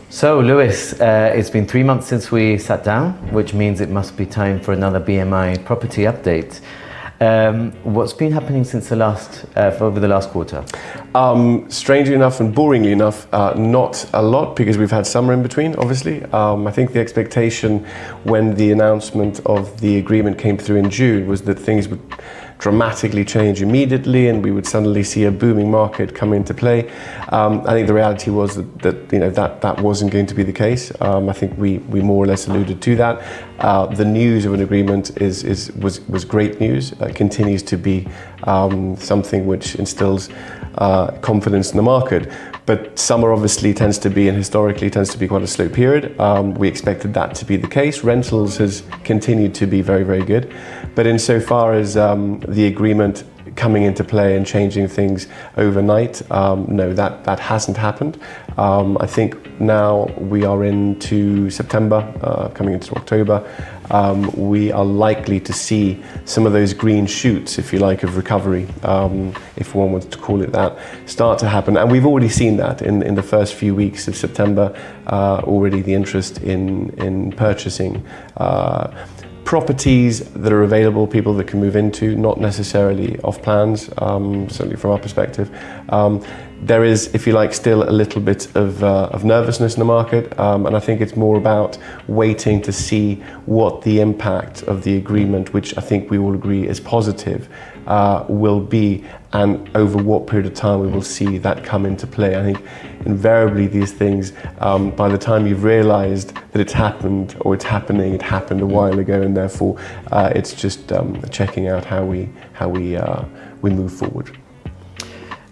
So, Lewis, it's been 3 months since we sat down, which means it must be time for another BMI property update. What's been happening since over the last quarter? Strangely enough and boringly enough, not a lot, because we've had summer in between, obviously. I think the expectation when the announcement of the agreement came through in June was that things would dramatically change immediately and we would suddenly see a booming market come into play. I think the reality was that wasn't going to be the case. I think we more or less alluded to that. The news of an agreement was great news. It continues to be something which instills confidence in the market. But summer obviously tends to be, and historically tends to be, quite a slow period. We expected that to be the case. Rentals has continued to be very, very good. But insofar as the agreement coming into play and changing things overnight, no, that hasn't happened. I think now we are into September, coming into October. We are likely to see some of those green shoots, if you like, of recovery, if one wants to call it that, start to happen. And we've already seen that in the first few weeks of September, already the interest in purchasing properties that are available, people that can move into, not necessarily off plans, certainly from our perspective. There is, if you like, still a little bit of nervousness in the market, and I think it's more about waiting to see what the impact of the agreement, which I think we all agree is positive, will be, and over what period of time we will see that come into play. I think invariably these things, by the time you've realized that it's happened or it's happening, it happened a while ago, and therefore it's just checking out how we move forward.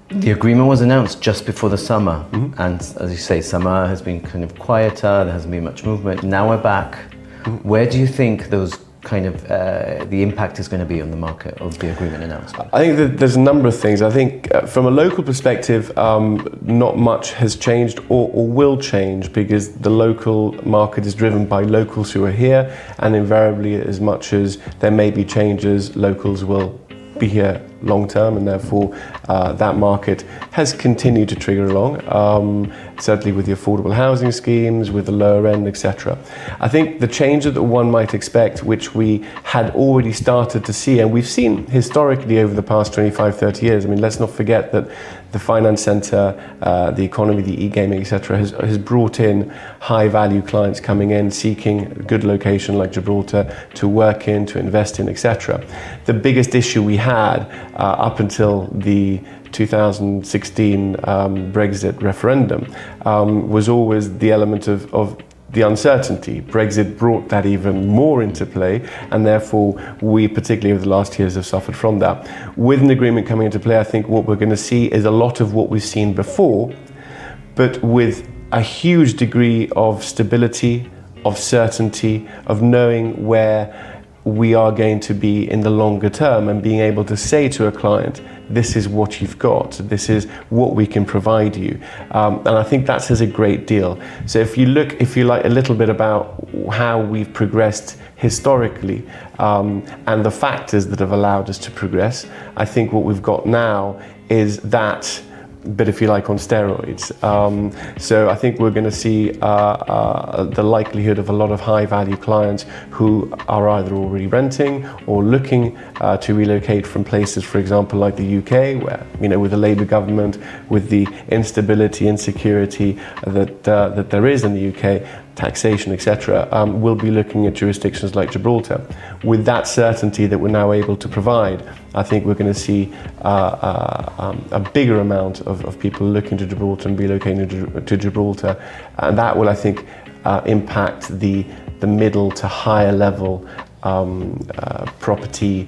The agreement was announced just before the summer, and as you say, summer has been kind of quieter, there hasn't been much movement. Now we're back. Where do you think those the impact is going to be on the market of the agreement announcement? I think that there's a number of things. I think from a local perspective, not much has changed or will change, because the local market is driven by locals who are here, and invariably, as much as there may be changes, locals will be here long term, and therefore that market has continued to trigger along, certainly with the affordable housing schemes, with the lower end, etc. I think the change that one might expect, which we had already started to see, and we've seen historically over the past 25, 30 years, I mean, let's not forget that the finance centre, the economy, the e-gaming, etc., has brought in high-value clients coming in, seeking a good location like Gibraltar to work in, to invest in, etc. The biggest issue we had up until the 2016 Brexit referendum was always the element of the uncertainty. Brexit brought that even more into play, and therefore we, particularly over the last years, have suffered from that. With an agreement coming into play, I think what we're going to see is a lot of what we've seen before, but with a huge degree of stability, of certainty, of knowing where we are going to be in the longer term, and being able to say to a client, this is what you've got, this is what we can provide you. And I think that says a great deal. So if you look, if you like, a little bit about how we've progressed historically, and the factors that have allowed us to progress, I think what we've got now is that, but if you like, on steroids. So I think we're going to see the likelihood of a lot of high-value clients who are either already renting or looking to relocate from places, for example, like the UK, where, you know, with the Labour government, with the instability, insecurity that there is in the UK, taxation, etc., will be looking at jurisdictions like Gibraltar. With that certainty that we're now able to provide, I think we're going to see a bigger amount of people looking to Gibraltar and relocating to Gibraltar, and that will, I think, impact the middle to higher level property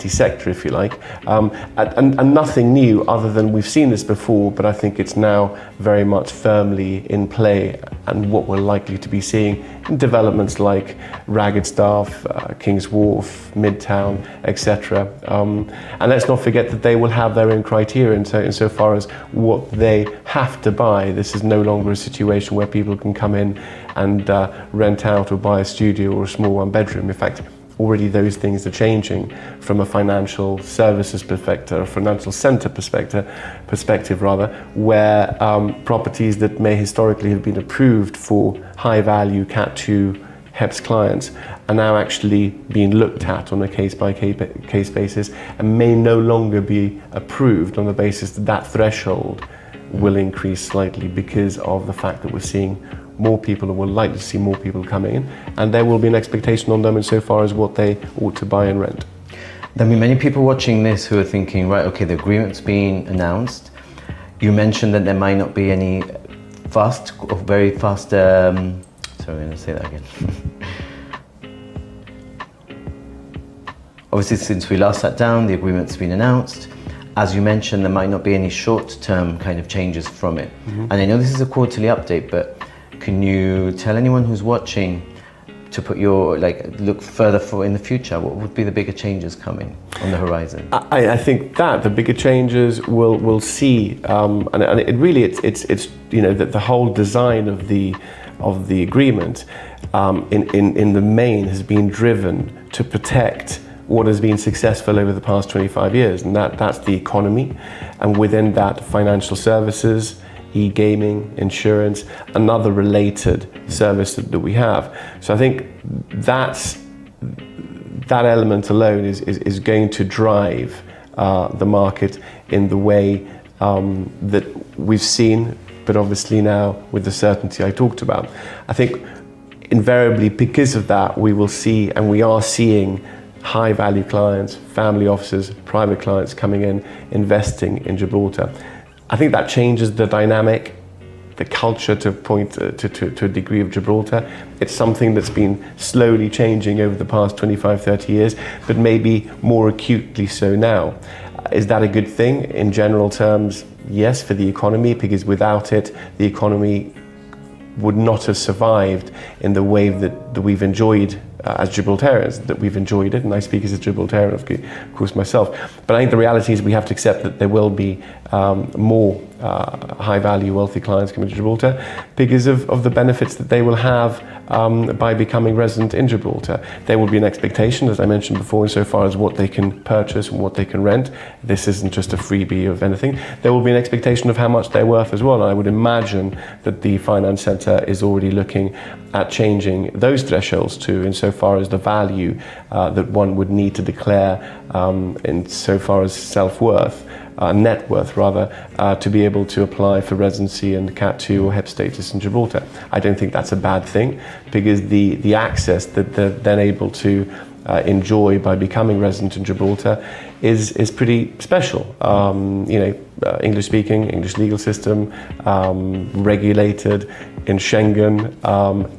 sector, if you like, and nothing new other than we've seen this before, but I think it's now very much firmly in play, and what we're likely to be seeing in developments like Raggedstaff, King's Wharf, Midtown, etc. And let's not forget that they will have their own criteria insofar as what they have to buy. This is no longer a situation where people can come in and rent out or buy a studio or a small one bedroom. In fact, already those things are changing from a financial services perspective, a financial centre perspective rather, where properties that may historically have been approved for high value Cat 2 HEPS clients are now actually being looked at on a case basis and may no longer be approved on the basis that that threshold will increase slightly because of the fact that we're seeing more people, or we're likely to see more people coming in, and there will be an expectation on them insofar as what they ought to buy and rent. There'll be many people watching this who are thinking, right, okay, the agreement's been announced. You mentioned that there might not be any very fast, sorry, I'm going to say that again. Obviously, since we last sat down, the agreement's been announced. As you mentioned, there might not be any short-term kind of changes from it. And I know this is a quarterly update, but can you tell anyone who's watching to put look further in the future? What would be the bigger changes coming on the horizon? I think that the bigger changes we'll see, and it really it's that the whole design of the agreement in the main has been driven to protect what has been successful over the past 25 years, and that's the economy, and within that financial services, e-gaming, insurance, another related service that we have. So I think that element alone is going to drive the market in the way that we've seen, but obviously now with the certainty I talked about. I think invariably because of that we will see, and we are seeing, high value clients, family offices, private clients coming in, investing in Gibraltar. I think that changes the dynamic, the culture to a degree of Gibraltar. It's something that's been slowly changing over the past 25, 30 years, but maybe more acutely so now. Is that a good thing? In general terms, yes, for the economy, because without it, the economy would not have survived in the way that we've enjoyed as Gibraltarians, that we've enjoyed it, and I speak as a Gibraltarian, of course, myself. But I think the reality is we have to accept that there will be more high-value, wealthy clients coming to Gibraltar because of the benefits that they will have by becoming resident in Gibraltar. There will be an expectation, as I mentioned before, insofar as what they can purchase and what they can rent. This isn't just a freebie of anything. There will be an expectation of how much they're worth as well, and I would imagine that the Finance Centre is already looking at changing those thresholds too, insofar as the value that one would need to declare insofar as self-worth, net worth rather, to be able to apply for residency and Cat 2 or HEP status in Gibraltar. I don't think that's a bad thing, because the access that they're then able to enjoy by becoming resident in Gibraltar is pretty special. English speaking, English legal system, regulated in Schengen,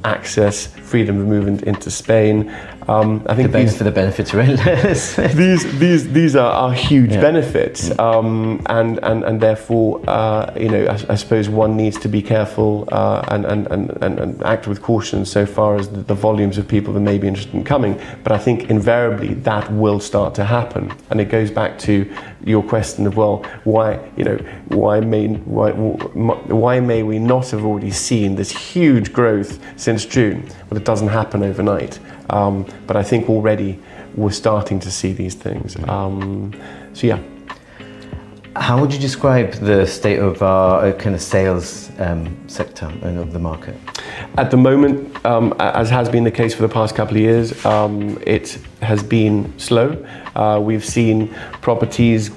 access, freedom of movement into Spain. I think the benefits are endless. these are huge benefits, and therefore, I suppose one needs to be careful and act with caution so far as the volumes of people that may be interested in coming. But I think invariably that will start to happen, and it goes back to your question of, well, why may we not have already seen this huge growth since June? Well, it doesn't happen overnight. But I think already we're starting to see these things. So yeah. How would you describe the state of our kind of sales sector and of the market? At the moment, as has been the case for the past couple of years, it has been slow. We've seen properties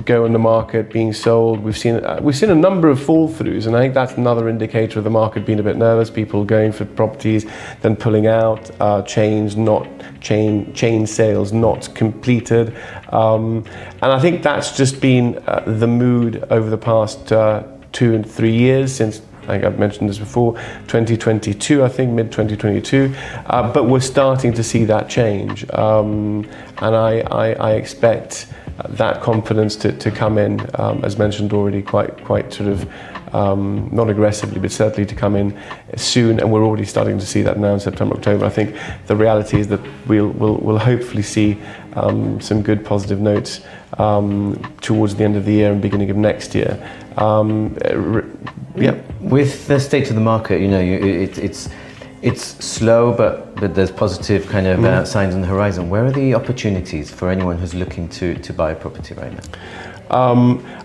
go on the market being sold. We've seen a number of fall throughs, and I think that's another indicator of the market being a bit nervous. People going for properties, then pulling out, chain sales not completed, and I think that's just been the mood over the past 2 and 3 years since. I think I've mentioned this before, 2022, I think, mid-2022, but we're starting to see that change, and I expect that confidence to come in, as mentioned already, quite sort of, not aggressively, but certainly to come in soon, and we're already starting to see that now in September, October. I think the reality is that we'll hopefully see some good positive notes towards the end of the year and beginning of next year. Yeah. With the state of the market, It's slow, but there's positive kind of signs on the horizon. Where are the opportunities for anyone who's looking to buy a property right now?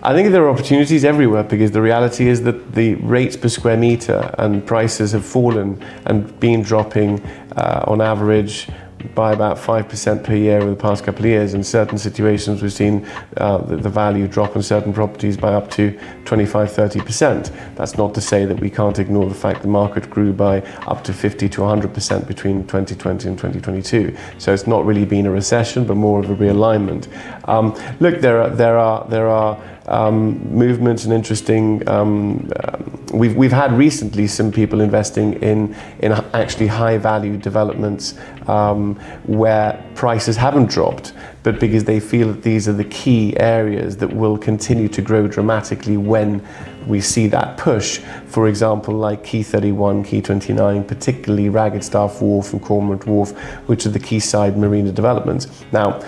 I think there are opportunities everywhere, because the reality is that the rates per square meter and prices have fallen and been dropping on average by about 5% per year over the past couple of years. In certain situations, we've seen the value drop on certain properties by up to 25-30%. That's not to say that we can't ignore the fact the market grew by up to 50 to 100% between 2020 and 2022. So it's not really been a recession, but more of a realignment. Look, there are movements and interesting. We've had recently some people investing in actually high value developments where prices haven't dropped, but because they feel that these are the key areas that will continue to grow dramatically when we see that push. For example, like Key 31, Key 29, particularly Raggedstaff Wharf and Cormorant Wharf, which are the quayside marina developments. Now,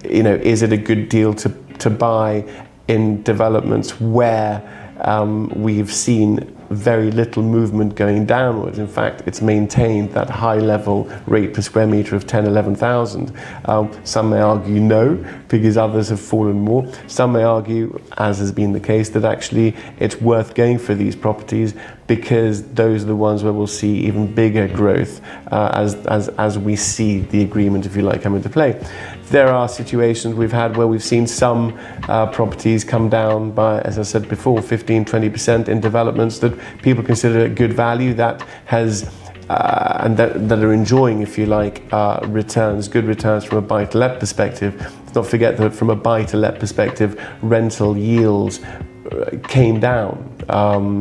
is it a good deal to buy in developments where we've seen very little movement going downwards? In fact, it's maintained that high level rate per square meter of 10, 11,000. Some may argue no, because others have fallen more. Some may argue, as has been the case, that actually it's worth going for these properties, because those are the ones where we'll see even bigger growth as we see the agreement, if you like, come into play. There are situations we've had where we've seen some properties come down by, as I said before, 15, 20% in developments that people consider good value, that has and that are enjoying, if you like, good returns from a buy-to-let perspective. Let's not forget that from a buy-to-let perspective, rental yields came down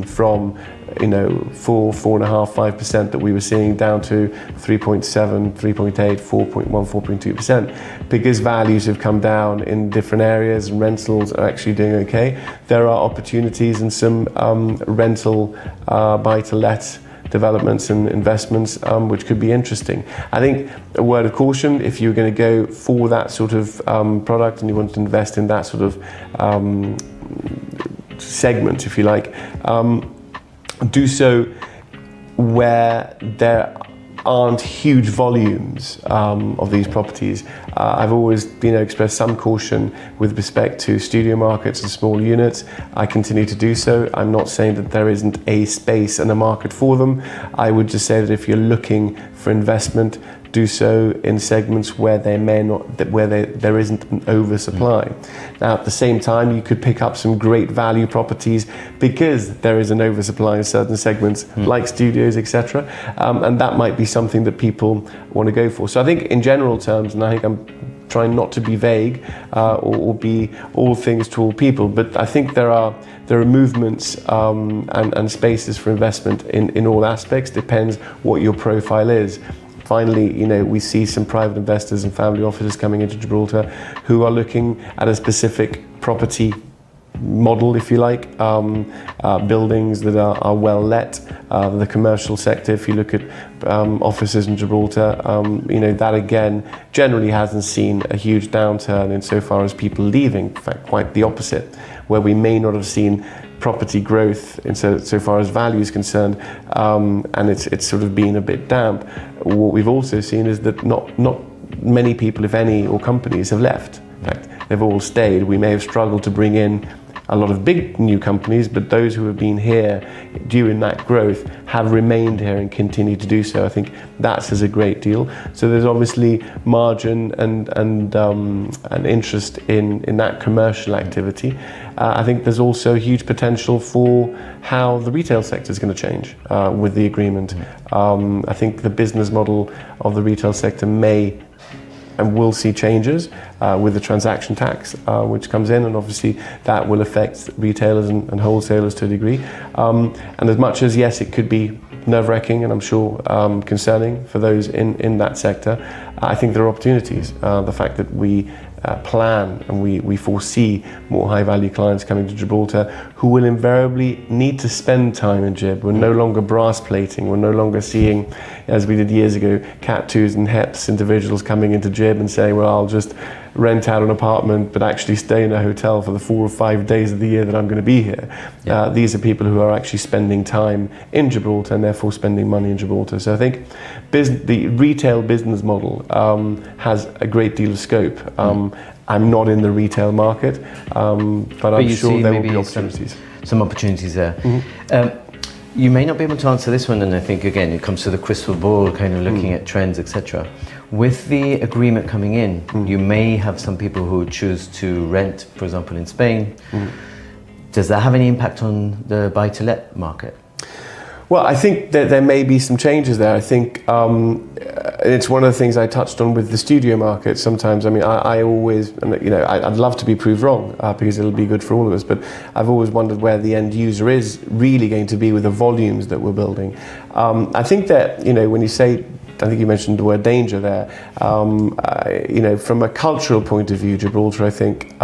from 4.5%, 5% that we were seeing down to 3.7, 3.8, 4.1, 4.2%, because values have come down in different areas and rentals are actually doing okay. There are opportunities in some rental buy-to-let developments and investments which could be interesting. I think a word of caution, if you're going to go for that sort of product and you want to invest in that sort of segment, if you like, do so where there aren't huge volumes of these properties. I've always expressed some caution with respect to studio markets and small units. I continue to do so. I'm not saying that there isn't a space and a market for them. I would just say that if you're looking for investment, do so in segments where there isn't an oversupply. Now, at the same time, you could pick up some great value properties because there is an oversupply in certain segments, like studios, etc. And that might be something that people want to go for. So I think in general terms, and I think I'm trying not to be vague or be all things to all people, but I think there are movements and spaces for investment in all aspects. Depends what your profile is. Finally, we see some private investors and family offices coming into Gibraltar who are looking at a specific property model, if you like, buildings that are well let, the commercial sector. If you look at offices in Gibraltar, that again generally hasn't seen a huge downturn insofar as people leaving. In fact, quite the opposite, where we may not have seen property growth so far as value is concerned, and it's sort of been a bit damp. What we've also seen is that not many people, if any, or companies have left. In fact, they've all stayed. We may have struggled to bring in a lot of big new companies, but those who have been here during that growth have remained here and continue to do so. I think that says a great deal. So there's obviously margin and interest in that commercial activity. I think there's also huge potential for how the retail sector is going to change with the agreement. I think the business model of the retail sector may and will see changes with the transaction tax which comes in, and obviously that will affect retailers and wholesalers to a degree. And as much as, yes, it could be nerve-wracking and I'm sure concerning for those in that sector, I think there are opportunities. The fact that we plan and we foresee more high-value clients coming to Gibraltar who will invariably need to spend time in Gib. We're no longer brass plating. We're no longer seeing, as we did years ago, Cat 2s and HEPs individuals coming into Gib and saying, well, I'll just rent out an apartment but actually stay in a hotel for the 4 or 5 days of the year that I'm going to be here. Yeah. These are people who are actually spending time in Gibraltar and therefore spending money in Gibraltar. So I think the retail business model has a great deal of scope. I'm not in the retail market, but I'm sure there will be opportunities. Some opportunities there. You may not be able to answer this one, and I think again it comes to the crystal ball, kind of looking at trends, etc. With the agreement coming in, you may have some people who choose to rent, for example, in Spain. Does that have any impact on the buy-to-let market? Well, I think that there may be some changes there. I think it's one of the things I touched on with the studio market. Sometimes, I mean, I always, I'd love to be proved wrong because it'll be good for all of us, but I've always wondered where the end user is really going to be with the volumes that we're building. I think that, when you say, I think you mentioned the word danger there, from a cultural point of view, Gibraltar, I think,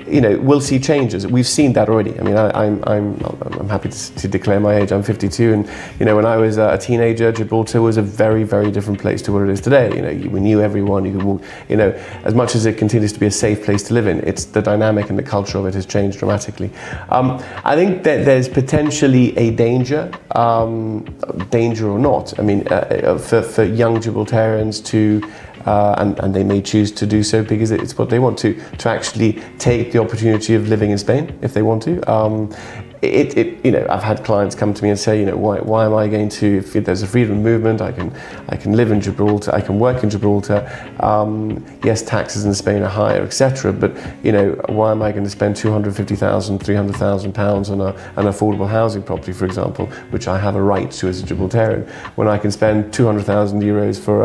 we'll see changes. We've seen that already. I mean, I'm happy to declare my age. I'm 52, and when I was a teenager, Gibraltar was a very, very different place to what it is today. We knew everyone. You could walk. As much as it continues to be a safe place to live in, it's the dynamic and the culture of it has changed dramatically. I think that there's potentially a danger, danger or not. I mean, for young Gibraltarians to. And they may choose to do so because it's what they want to actually take the opportunity of living in Spain if they want to. I've had clients come to me and say, why am I going to? If there's a freedom movement, I can live in Gibraltar, I can work in Gibraltar. Yes, taxes in Spain are higher, etc. But why am I going to spend £250,000, £300,000 on an affordable housing property, for example, which I have a right to as a Gibraltarian, when I can spend €200,000 for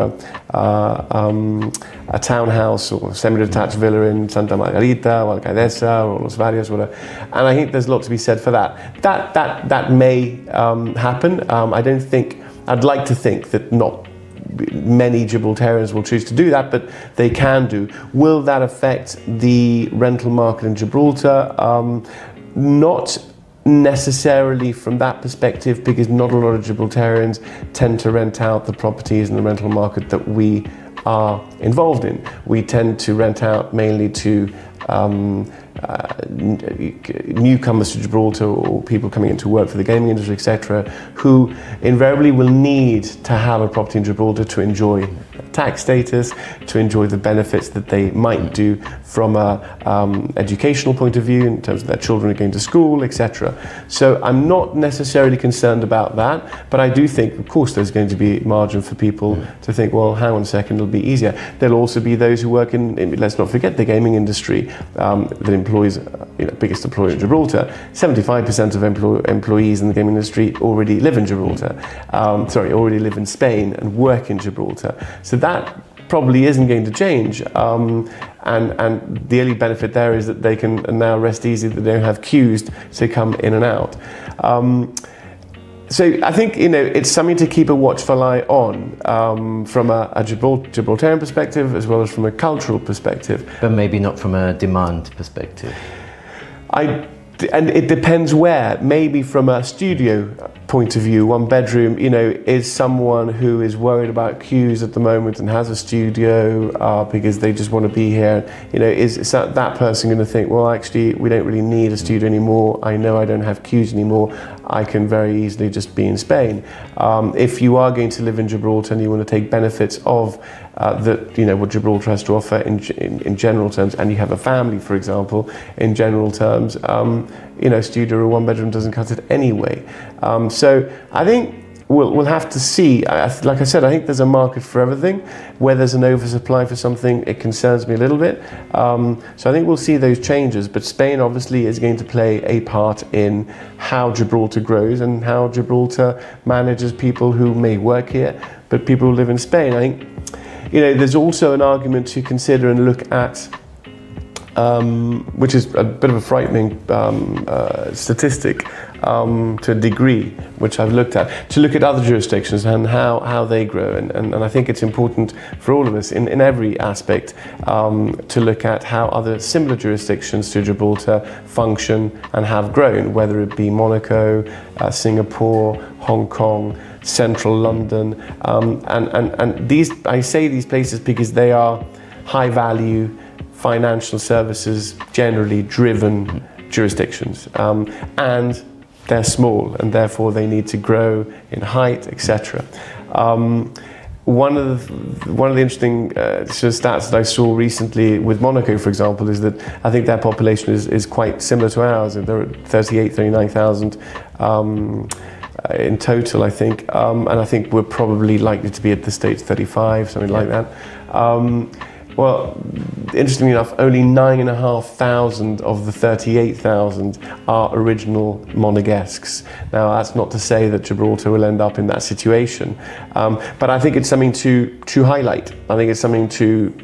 a townhouse or semi-detached villa in Santa Margarita, or Alcaidesa, or Los Valles, whatever. And I think there's a lot to be said for that. That may happen. I'd like to think that not many Gibraltarians will choose to do that, but they can do. Will that affect the rental market in Gibraltar? Not necessarily from that perspective, because not a lot of Gibraltarians tend to rent out the properties in the rental market that we are involved in. We tend to rent out mainly to newcomers to Gibraltar or people coming into work for the gaming industry, etc., who invariably will need to have a property in Gibraltar to enjoy tax status, to enjoy the benefits that they might do from a educational point of view in terms of their children are going to school, etc. So I'm not necessarily concerned about that, but I do think, of course, there's going to be margin for people to think, well, hang on a second, it'll be easier. There'll also be those who work in let's not forget, the gaming industry that employs, biggest employer in Gibraltar. 75% of employees in the gaming industry already live in Gibraltar. Already live in Spain and work in Gibraltar. So that probably isn't going to change. And the only benefit there is that they can now rest easy, that they don't have queues to come in and out. So I think, it's something to keep a watchful eye on from a Gibraltarian perspective as well as from a cultural perspective. But maybe not from a demand perspective. And it depends where. Maybe from a studio point of view, one bedroom, is someone who is worried about queues at the moment and has a studio because they just want to be here. Is that person going to think, well, actually, we don't really need a studio anymore. I know I don't have queues anymore. I can very easily just be in Spain. If you are going to live in Gibraltar and you want to take benefits of what Gibraltar has to offer in general terms, and you have a family, for example, in general terms, studio or one bedroom doesn't cut it anyway. So I think we'll have to see. Like I said, I think there's a market for everything. Where there's an oversupply for something, it concerns me a little bit. So I think we'll see those changes. But Spain obviously is going to play a part in how Gibraltar grows and how Gibraltar manages people who may work here, but people who live in Spain. I think, there's also an argument to consider and look at, which is a bit of a frightening statistic to a degree, which I've looked at, to look at other jurisdictions and how they grow. And I think it's important for all of us in every aspect to look at how other similar jurisdictions to Gibraltar function and have grown, whether it be Monaco, Singapore, Hong Kong, central London, and these, I say these places because they are high value, financial services generally driven jurisdictions, and they're small and therefore they need to grow in height, etc. One of the interesting sort of stats that I saw recently with Monaco, for example, is that I think their population is quite similar to ours. They're at 39,000 in total, I think, and I think we're probably likely to be at the States 35, something like that. Well, interestingly enough, only 9,500 of the 38,000 are original Monegasques. Now, that's not to say that Gibraltar will end up in that situation, but I think it's something to highlight. I think it's something to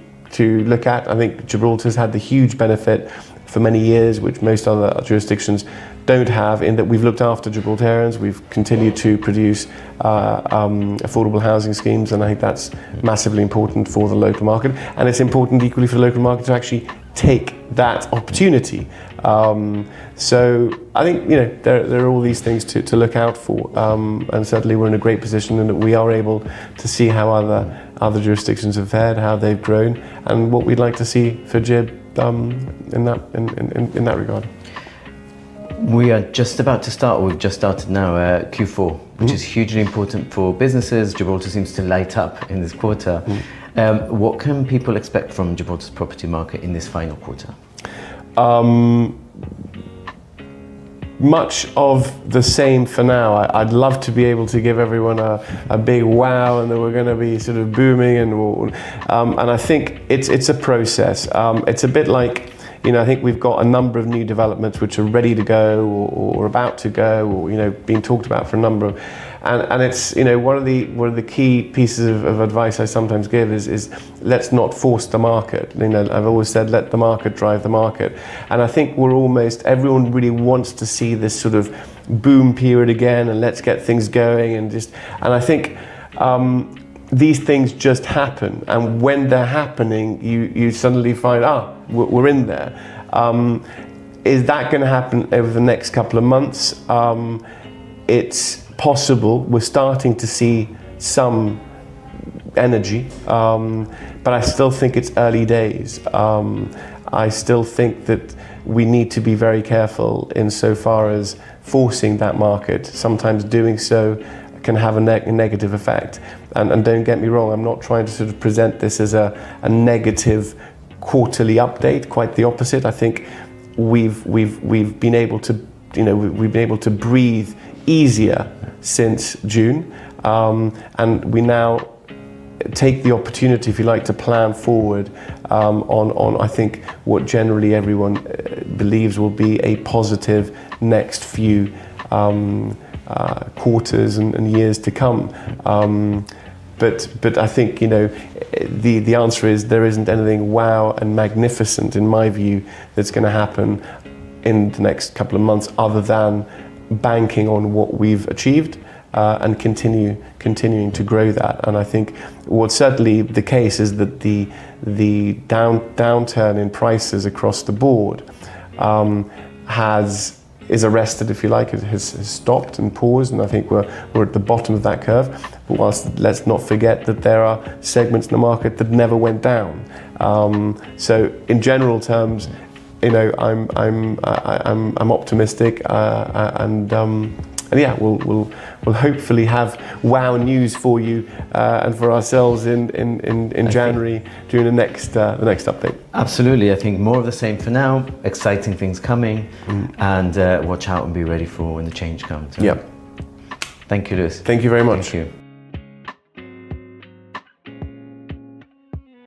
look at. I think Gibraltar's had the huge benefit for many years, which most other jurisdictions don't have, in that we've looked after Gibraltarians, we've continued to produce affordable housing schemes, and I think that's massively important for the local market, and it's important equally for the local market to actually take that opportunity. So I think, you know, there are all these things to look out for, and certainly we're in a great position in that we are able to see how other jurisdictions have fared, how they've grown, and what we'd like to see for Gib in that regard. We are just about to start, or we've just started now, Q4, which is hugely important for businesses. Gibraltar seems to light up in this quarter. What can people expect from Gibraltar's property market in this final quarter? Much of the same for now. I'd love to be able to give everyone a big wow and that we're going to be sort of booming, and I think it's a process. It's a bit like, you know, I think we've got a number of new developments which are ready to go or about to go, or, you know, being talked about for a number of, and it's, you know, one of the key pieces of advice I sometimes give is let's not force the market. You know, I've always said let the market drive the market, and I think everyone really wants to see this sort of boom period again, and let's get things going, and I think these things just happen, and when they're happening, you suddenly find, we're in there. Is that going to happen over the next couple of months? It's possible. We're starting to see some energy, but I still think it's early days. I still think that we need to be very careful insofar as forcing that market. Sometimes doing so can have a negative effect. And don't get me wrong, I'm not trying to sort of present this as a negative quarterly update. Quite the opposite. I think we've been able to, you know, we've been able to breathe easier since June, and we now take the opportunity, if you like, to plan forward on I think what generally everyone believes will be a positive next few quarters and years to come. But I think, you know, the answer is there isn't anything wow and magnificent, in my view, that's going to happen in the next couple of months, other than banking on what we've achieved and continuing to grow that. And I think what's certainly the case is that the downturn in prices across the board is arrested, if you like. It has stopped and paused, and I think we're at the bottom of that curve. But whilst let's not forget that there are segments in the market that never went down. So in general terms, you know, I'm optimistic, and yeah, we'll hopefully have wow news for you and for ourselves in January during the next update. Absolutely, I think more of the same for now. Exciting things coming, and watch out and be ready for when the change comes. Yeah. Thank you, Lewis. Thank you very much. Thank you.